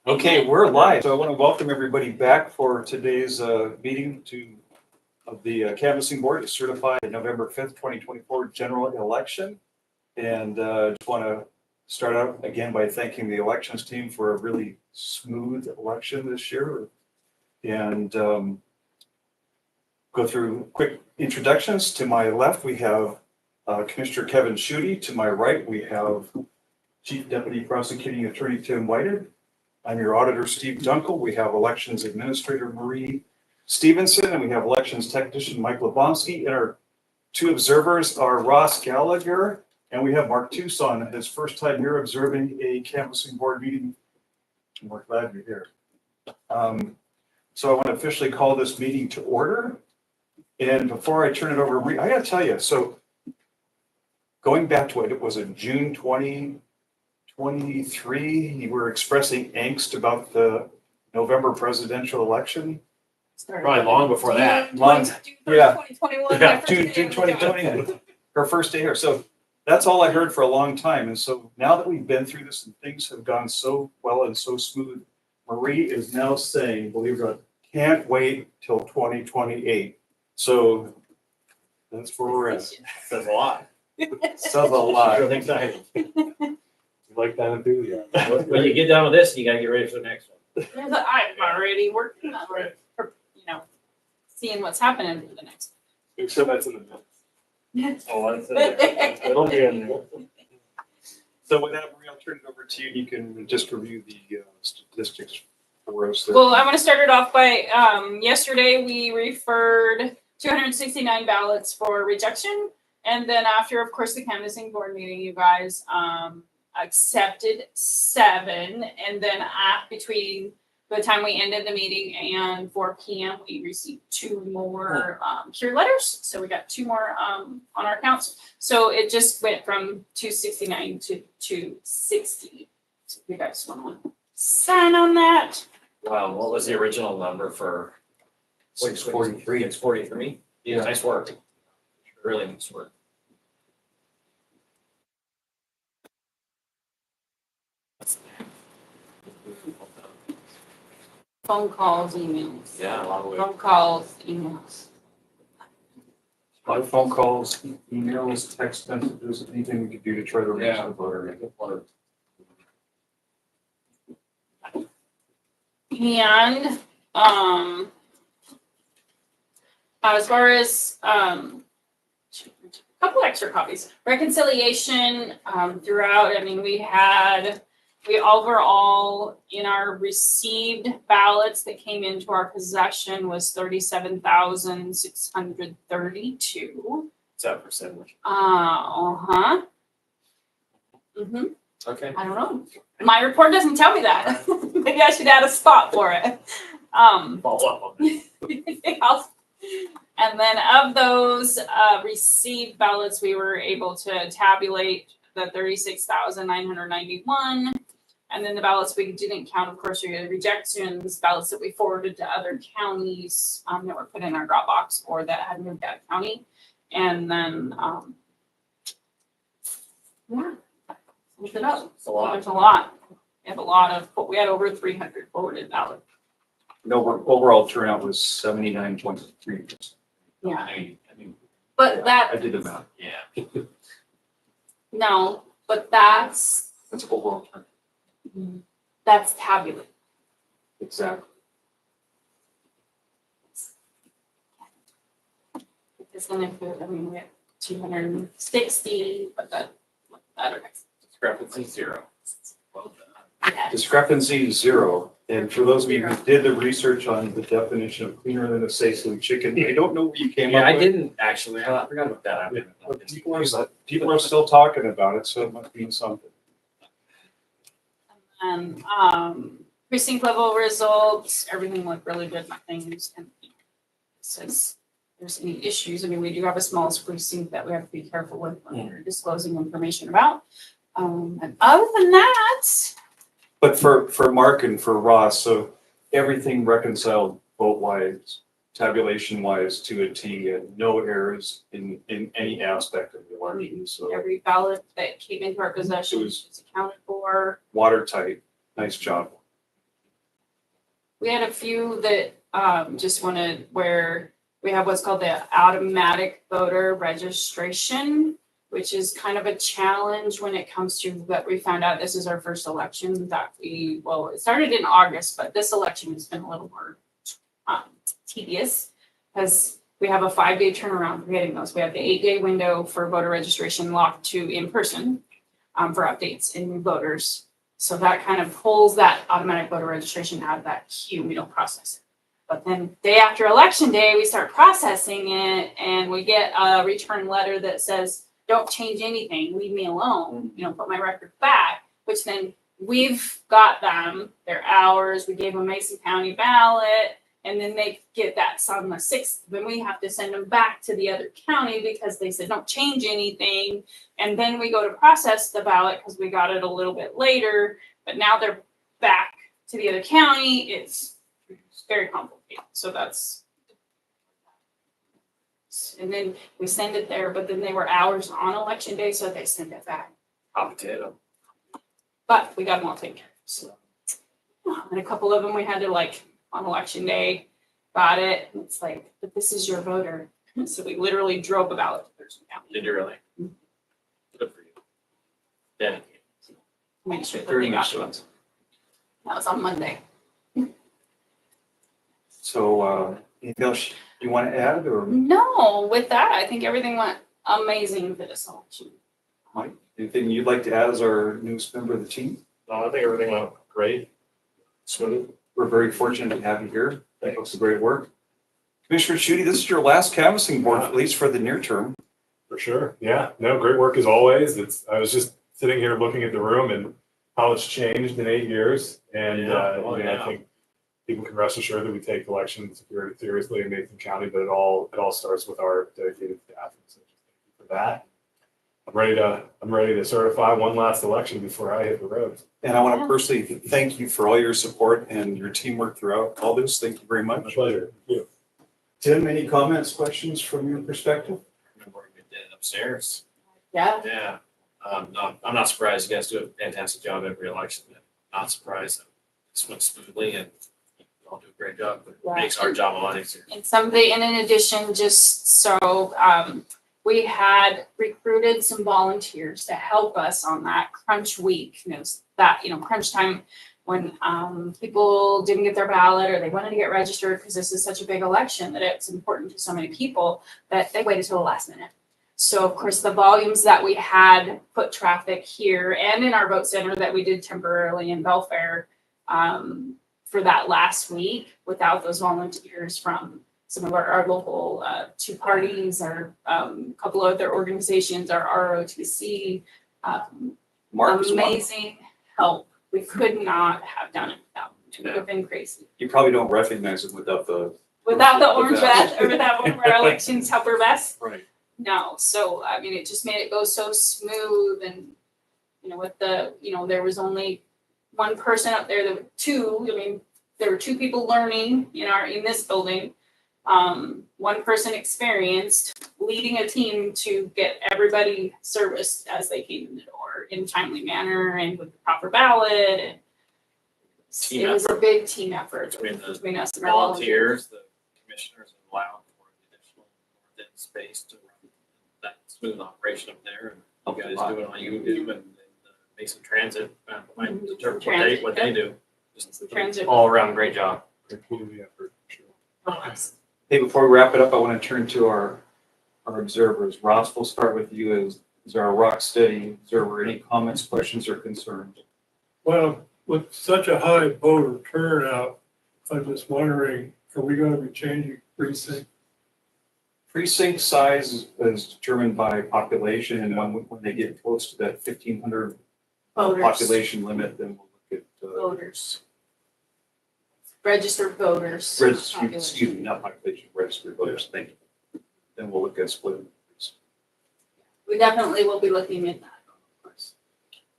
Okay, we're live. So I want to welcome everybody back for today's meeting of the canvassing board to certify the November 5th, 2024 general election. And just want to start out again by thanking the elections team for a really smooth election this year. And go through quick introductions. To my left, we have Commissioner Kevin Schutte. To my right, we have Chief Deputy Prosecuting Attorney Tim Whited. I'm your auditor, Steve Dunkel. We have elections administrator, Marie Stevenson, and we have elections technician, Mike Lebonsky. And our two observers are Ross Gallagher, and we have Mark Tucson, his first time here observing a canvassing board meeting. We're glad you're here. So I want to officially call this meeting to order. And before I turn it over, I gotta tell you, so going back to it was in June 2023, you were expressing angst about the November presidential election. Probably long before that. Yeah. 2021. Yeah, June 2020, her first day here. So that's all I heard for a long time. And so now that we've been through this and things have gone so well and so smooth, Marie is now saying, believe it or not, can't wait till 2028. So that's where we're at. Says a lot. Says a lot. Really exciting. Like that enthusiasm. When you get done with this, you gotta get ready for the next one. I'm already working on it, seeing what's happening for the next. Except that's in the minutes. Oh, that's it. It'll be in there. So with that, Marie, I'll turn it over to you. You can just review the statistics for us. Well, I'm gonna start it off by, yesterday we referred 269 ballots for rejection. And then after, of course, the canvassing board meeting, you guys, accepted 7. And then between the time we ended the meeting and 4 p.m., we received 2 more cure letters. So we got 2 more on our accounts. So it just went from 269 to 260. So you guys want to sign on that? Wow, what was the original number for? 643. 643? Yeah. Nice work. Really nice work. Phone calls, emails. Yeah, a lot of Phone calls, emails. A lot of phone calls, emails, text messages, anything we could do to try to reach the voter. And as far as a couple extra copies, reconciliation throughout. I mean, we overall in our received ballots that came into our possession was 37,632. Is that percentage? Mm-hmm. Okay. I don't know. My report doesn't tell me that. Maybe I should add a spot for it. Follow up on that. And then of those received ballots, we were able to tabulate the 36,991. And then the ballots we didn't count, of course, are the rejections, ballots that we forwarded to other counties that were put in our drop box or that had moved out of county. And then, yeah. Look it up. It's a lot. There's a lot. We had over 300 forwarded ballots. No, overall turnout was 79.3%. Yeah. I mean, But I did the math. yeah. no, but that's Overall turnout. tabulated. Exactly. It's gonna put, we have 260, but that, okay. Discrepancy 0. Well done. Yeah. Discrepancy 0. And for those of you who did the research on the definition of cleaner than a say-so chicken, I don't know where you came Yeah, up I with. didn't actually. I forgot about that. But people are still talking about it, so it must mean something. And precinct level results, everything looked really good. Nothing says there's any issues. I mean, we do have a small precinct that we have to be careful with when we're disclosing information about. And other than that, But for Mark and for Ross, so everything reconciled vote-wise, tabulation-wise to a T, and no errors in any aspect of the election, so every ballot that came into our possession It was- is accounted for. watertight, nice job. We had a few that just wanted where we have what's called the automatic voter registration, which is kind of a challenge when it comes to what we found out. This is our first election that it started in August, but this election has been a little more tedious because we have a 5-day turnaround for getting those. We have the 8-day window for voter registration locked to in person for updates in new voters. So that kind of pulls that automatic voter registration out of that queue. We don't process it. But then day after election day, we start processing it and we get a return letter that says, don't change anything, leave me alone, put my record back, which then we've got them, their hours, we gave them Mason County ballot, and then they get that on the 6th. Then we have to send them back to the other county because they said, don't change anything. And then we go to process the ballot because we got it a little bit later, but now they're back to the other county. It's very complicated. So that's, and then we send it there, but then they were hours on election day, so they send it back. Hot potato. But we got them all taken care of. So, and a couple of them we had to on election day, got it. And it's like, but this is your voter. So we literally drove a ballot to Thurston County. Did you really? Mhm. Good for you. Dedicated. Make sure that Very they got much to so. it. That was on Monday. So, anything else you want to add, or No, with that, I think everything went amazing for this election. Mike, anything you'd like to add as our newest member of the team? No, I think everything went great. Smooth. We're very fortunate to have you here. That was great work. Commissioner Schutte, this is your last canvassing board, at least for the near term. For sure. Yeah. No, great work as always. I was just sitting here looking at the room and how it's changed in 8 years. And I think people can rest assured that we take elections very seriously in Mason County, but it all starts with our dedicated staff. So just thank you for that. I'm ready to certify one last election before I hit the road. And I want to personally thank you for all your support and your teamwork throughout all this. Thank you very My much. pleasure. Thank you. Tim, any comments, questions from your perspective? Remember we did it upstairs. Yeah. Yeah. No, I'm not surprised. You guys do a fantastic job every election. I'm not surprised. This went smoothly and you all do a great job. But it makes our job a lot easier. And and in addition, just so we had recruited some volunteers to help us on that crunch week, crunch time when people didn't get their ballot or they wanted to get registered because this is such a big election that it's important to so many people that they waited till the last minute. So of course the volumes that we had foot traffic here and in our vote center that we did temporarily in Belfair for that last week without those volunteers from some of our local two parties, our couple of other organizations, our ROTC, Mark was one. amazing help. We could not have done it without them. It would have been crazy. You probably don't recognize it without the. Without the orange vest or without one of our elections helper vests. Right. No, so I mean, it just made it go so smooth and, with there was only one person up there, there were two people learning in this building. One person experienced leading a team to get everybody serviced as they came in the door in a timely manner and with the proper ballot. And it was a big team effort between us and our Volunteers, the commissioners allowed for additional within space to run that smooth operation up there. And you guys do it all you do and Mason Transit might determine what they do. Just Transit. all around great job. Great community effort. For sure. Hey, before we wrap it up, I want to turn to our observers. Ross, we'll start with you as our rock steady observer. Any comments, questions, or concerns? Well, with such a high voter turnout, I'm just wondering, are we going to be changing precinct? Precinct size is determined by population, and when they get close to that 1,500 Voters. population limit, then we'll look at Voters. Registered voters. registered, excuse me, not population, registered voters. Thank you. Then we'll look at splitting. We definitely will be looking at that, of course.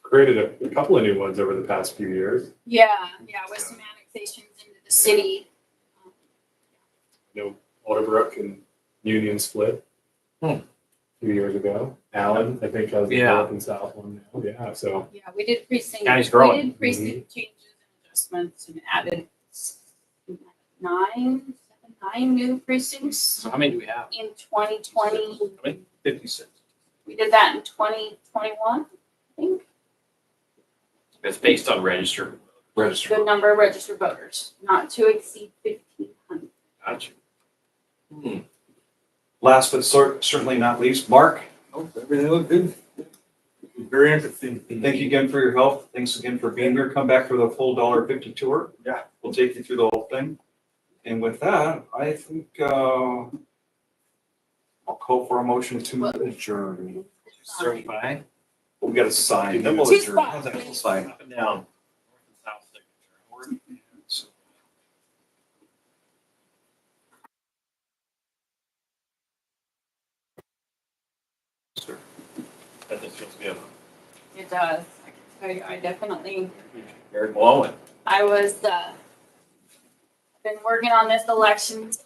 Created a couple of new ones over the past few years. Yeah, with some annexations into the city. Alderbrook and Union split a few years ago. Allen, I think, has the Yeah. north and south one now. Yeah, so Yeah, we did precinct. County's growing. We did precinct changes and adjustments and added nine new precincts So how many do we have? in 2020. How many? 56. We did that in 2021, I think. It's based on registered. Registered. The number of registered voters, not to exceed 1,500. Gotcha. Last but certainly not least, Mark, Oh, everything looked good. Very interesting. thank you again for your help. Thanks again for being here. Come back for the full $1.50 tour. Yeah. We'll take you through the whole thing. And with that, I think, I'll call for a motion to adjourn. Certify. We got to sign, then we'll Two adjourn. spots. How's that? We'll sign. Up and down. North and south signature. That just feels good. It does. I can tell you, I definitely, Very glowing. I was, been working on this election since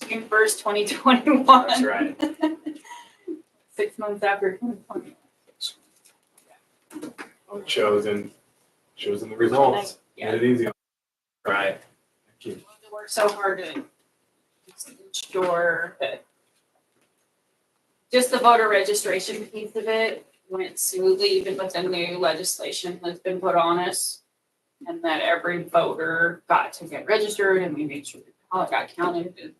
June 1st, 2021. That's right. 6 months after 2020. It shows in the results. Yeah. Made it easy. Right. Thank you. We worked so hard to ensure that just the voter registration piece of it went smoothly, even with the new legislation that's been put on us. And that every voter got to get registered and we made sure the ballot got counted and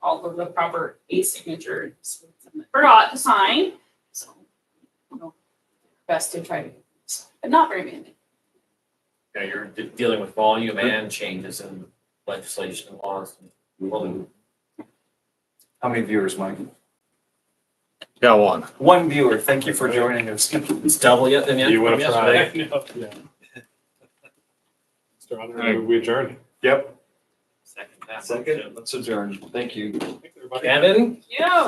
all of the proper e-signatures. Forgot to sign, so, you know, best to try to, but not very many. Yeah, you're dealing with volume and changes in legislation and laws. How many viewers, Mike? Got one. One viewer. Thank you for joining us. It's double yet than You want to try? yesterday. Yeah. Mr. Honor, we adjourned. Yep. Second. Second, let's adjourn. Thank you. Thanks, everybody. Kevin? Yeah.